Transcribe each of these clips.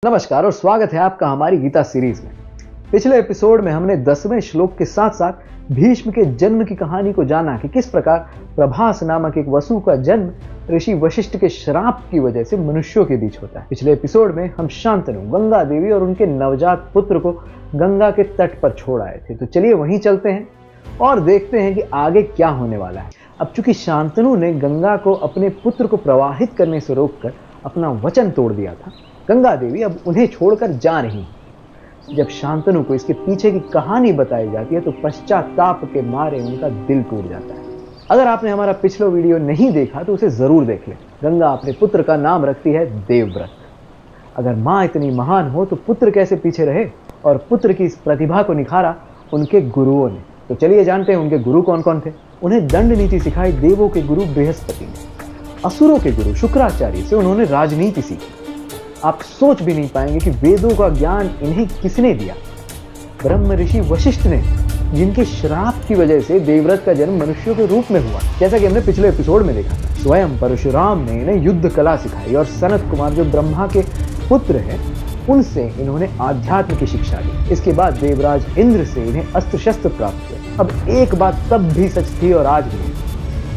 नमस्कार और स्वागत है आपका हमारी गीता सीरीज में। पिछले एपिसोड में हमने 10वें श्लोक के साथ साथ भीष्म के जन्म की कहानी को जाना कि किस प्रकार प्रभास नामक एक वसु का जन्म ऋषि वशिष्ठ के श्राप की वजह से मनुष्यों के बीच होता है। पिछले एपिसोड में हम शांतनु, गंगा देवी और उनके नवजात पुत्र को गंगा के तट पर छोड़ आए थे। तो चलिए वहीं चलते हैं और देखते हैं कि आगे क्या होने वाला है। अब चूंकि शांतनु ने गंगा को अपने पुत्र को प्रवाहित करने से रोककर अपना वचन तोड़ दिया था, गंगा देवी अब उन्हें छोड़कर जा रही हैं। जब शांतनु को इसके पीछे की कहानी बताई जाती है तो पश्चाताप के मारे उनका दिल टूट जाता है। अगर आपने हमारा पिछला वीडियो नहीं देखा तो उसे जरूर देख लें। गंगा अपने पुत्र का नाम रखती है देवव्रत। अगर माँ इतनी महान हो तो पुत्र कैसे पीछे रहे, और पुत्र की इस प्रतिभा को निखारा उनके गुरुओं ने। तो चलिए जानते हैं उनके गुरु कौन कौन थे। उन्हें दंड नीति सिखाई देवों के गुरु बृहस्पति ने। असुरों के गुरु शुक्राचार्य से उन्होंने राजनीति सीखी। आप सोच भी नहीं पाएंगे कि वेदों का ज्ञान इन्हें किसने दिया। ब्रह्म ऋषि वशिष्ठ ने, जिनके श्राप की वजह से देवव्रत का जन्म मनुष्यों के रूप में हुआ, जैसा कि हमने पिछले एपिसोड में देखा था। स्वयं परशुराम ने इन्हें युद्ध कला सिखाई और सनत कुमार जो ब्रह्मा के पुत्र हैं उनसे इन्होंने आध्यात्म की शिक्षा दी। इसके बाद देवराज इंद्र से इन्हें अस्त्र शस्त्र प्राप्त हुए। अब एक बात तब भी सच थी और आज भी,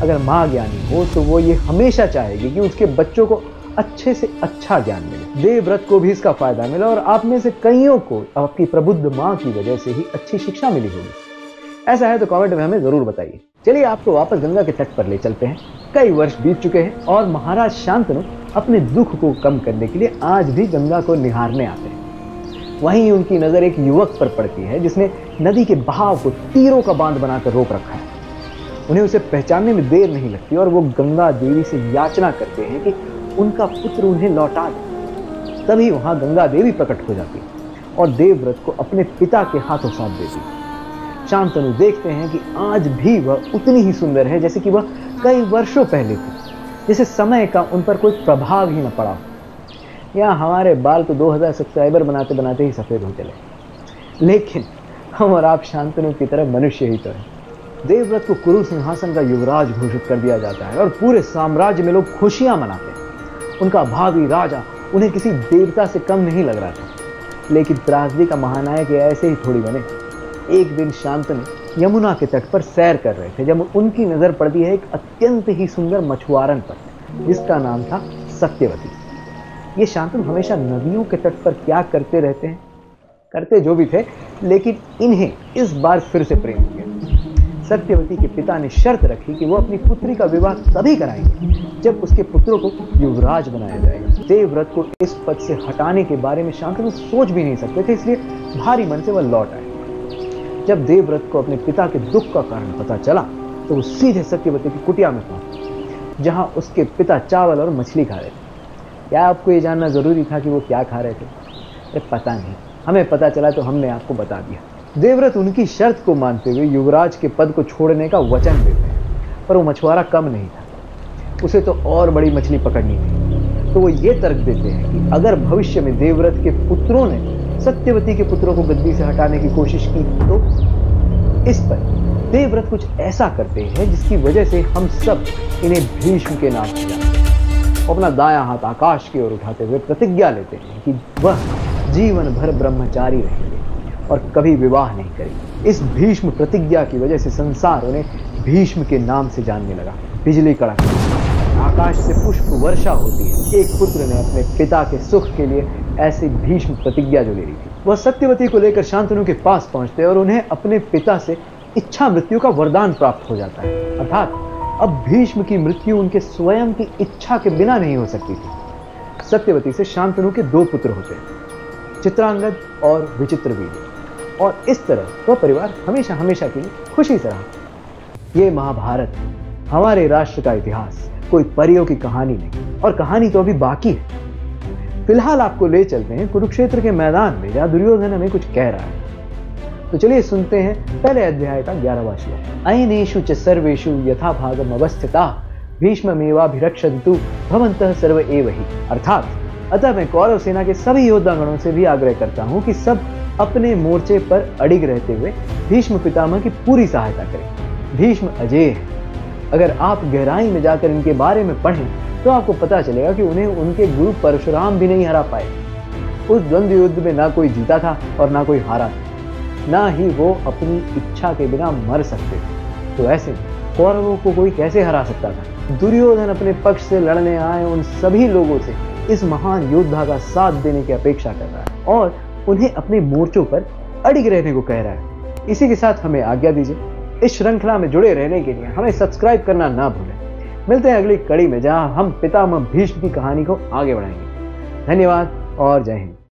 अगर माँ ज्ञानी हो तो वो ये हमेशा चाहेगी कि उसके बच्चों को अच्छे से अच्छा ज्ञान मिले। देवव्रत को भी इसका फायदा मिला और आप में से कईयों को आपकी प्रबुद्ध माँ की वजह से ही अच्छी शिक्षा मिली होगी। ऐसा है तो कमेंट में हमें जरूर बताइए। चलिए आपको वापस गंगा के तट पर ले चलते हैं। कई वर्ष बीत चुके हैं और महाराज शांतनु अपने दुख को कम करने के लिए आज भी गंगा को निहारने आते हैं। वहीं उनकी नजर एक युवक पर पड़ती है जिसने नदी के बहाव को तीरों का बांध बनाकर रोक रखा है। उन्हें उसे पहचानने में देर नहीं लगती और वो गंगा देवी से याचना करते हैं कि उनका पुत्र उन्हें लौटा दे। तभी वहां गंगा देवी प्रकट हो जाती और देवव्रत को अपने पिता के हाथों सौंप देती। शांतनु देखते हैं कि आज भी वह उतनी ही सुंदर है जैसे कि वह कई वर्षों पहले थी, जैसे समय का उन पर कोई प्रभाव ही न पड़ा। यहाँ हमारे बाल तो 2000 सब्सक्राइबर बनाते बनाते ही सफेद हो चले, लेकिन हम और आप शांतनु की तरह मनुष्य ही तो है। देवव्रत को कुरु सिंहासन का युवराज घोषित कर दिया जाता है और पूरे साम्राज्य में लोग खुशियां मनाते हैं। उनका भावी राजा उन्हें किसी देवता से कम नहीं लग रहा था। लेकिन त्रासदी का महानायक ऐसे ही थोड़ी बने। एक दिन शांतनु यमुना के तट पर सैर कर रहे थे जब उनकी नजर पड़ती है एक अत्यंत ही सुंदर मछुआरन पर, जिसका नाम था सत्यवती। ये शांतनु हमेशा नदियों के तट पर क्या करते रहते हैं, करते जो भी थे, लेकिन इन्हें इस बार फिर से प्रेम हो गया। सत्यवती के पिता ने शर्त रखी कि वो अपनी पुत्री का विवाह तभी कराएंगे जब उसके पुत्रों को युवराज बनाया जाएगा। देवव्रत को इस पद से हटाने के बारे में शांतनु सोच भी नहीं सकते थे, इसलिए भारी मन से वह लौट आए। जब देवव्रत को अपने पिता के दुख का कारण पता चला तो वो सीधे सत्यवती की कुटिया में पहुंचे, जहां उसके पिता चावल और मछली खा रहे थे। क्या आपको ये जानना जरूरी था कि वो क्या खा रहे थे? अरे पता नहीं, हमें पता चला तो हमने आपको बता दिया। देवव्रत उनकी शर्त को मानते हुए युवराज के पद को छोड़ने का वचन देते हैं, पर वो मछुआरा कम नहीं था, उसे तो और बड़ी मछली पकड़नी थी। तो वो ये तर्क देते हैं कि अगर भविष्य में देवव्रत के पुत्रों ने सत्यवती के पुत्रों को गद्दी से हटाने की कोशिश की तो इस पर देवव्रत कुछ ऐसा करते हैं जिसकी वजह से हम सब इन्हें भीष्म के नाम से जानते हैं। अपना दायां हाथ आकाश की ओर उठाते हुए प्रतिज्ञा लेते हैं कि वह जीवन भर ब्रह्मचारी रहेंगे और कभी विवाह नहीं करेंगे। इस भीष्म प्रतिज्ञा की वजह से संसार उन्हें भीष्म के नाम से जानने लगा। बिजली कड़क, आकाश से पुष्प वर्षा होती है। एक पुत्र ने अपने पिता के सुख के लिए ऐसी भीष्म प्रतिज्ञा जो ले ली थी। वह सत्यवती को लेकर शांतनु के पास पहुंचते और उन्हें अपने पिता से इच्छा मृत्यु का वरदान प्राप्त हो जाता है। अर्थात अब भीष्म की मृत्यु उनके स्वयं की इच्छा के बिना नहीं हो सकती थी। सत्यवती से शांतनु के 2 पुत्र होते हैं, चित्रांगद और विचित्रवीर्य, और इस तरह वह परिवार हमेशा हमेशा के लिए खुशी से रहा। ये महाभारत हमारे राष्ट्र का इतिहास, कोई परियों की कहानी नहीं, और कहानी तो अभी बाकी है। फिलहाल आपको ले चलते हैं कुरुक्षेत्र के मैदान में, जहां दुर्योधन हमें कुछ कह रहा है। तो चलिए सुनते हैं पहले अध्याय का 11वां श्लोक। अयनेषु च सर्वेषु यथा भागम अवस्थिता भीष्ममेवाभिरक्षन्तु भवन्तः सर्व एव हि। अर्थात अतः मैं कौरव सेना के सभी योद्धागणों से भी आग्रह करता हूं कि सब अपने मोर्चे पर अडिग रहते हुए भीष्म पितामह की पूरी सहायता करें। भीष्म अजेय है। अगर आप गहराई में जाकर इनके बारे में पढ़ें तो आपको पता चलेगा कि उन्हें उनके गुरु परशुराम भी नहीं हरा पाए। उस द्वंद्व युद्ध में ना कोई जीता था और ना कोई हारा था, ना ही वो अपनी इच्छा के बिना मर सकते थे। तो ऐसे कौरवों को कोई कैसे हरा सकता था? दुर्योधन अपने पक्ष से लड़ने आए उन सभी लोगों से इस महान योद्धा का साथ देने की अपेक्षा कर रहा है और उन्हें अपने मोर्चों पर अड़िग रहने को कह रहा है। इसी के साथ हमें आज्ञा दीजिए। इस श्रृंखला में जुड़े रहने के लिए हमें सब्सक्राइब करना ना भूलें। मिलते हैं अगली कड़ी में, जहां हम पितामह भीष्म की कहानी को आगे बढ़ाएंगे। धन्यवाद और जय हिंद।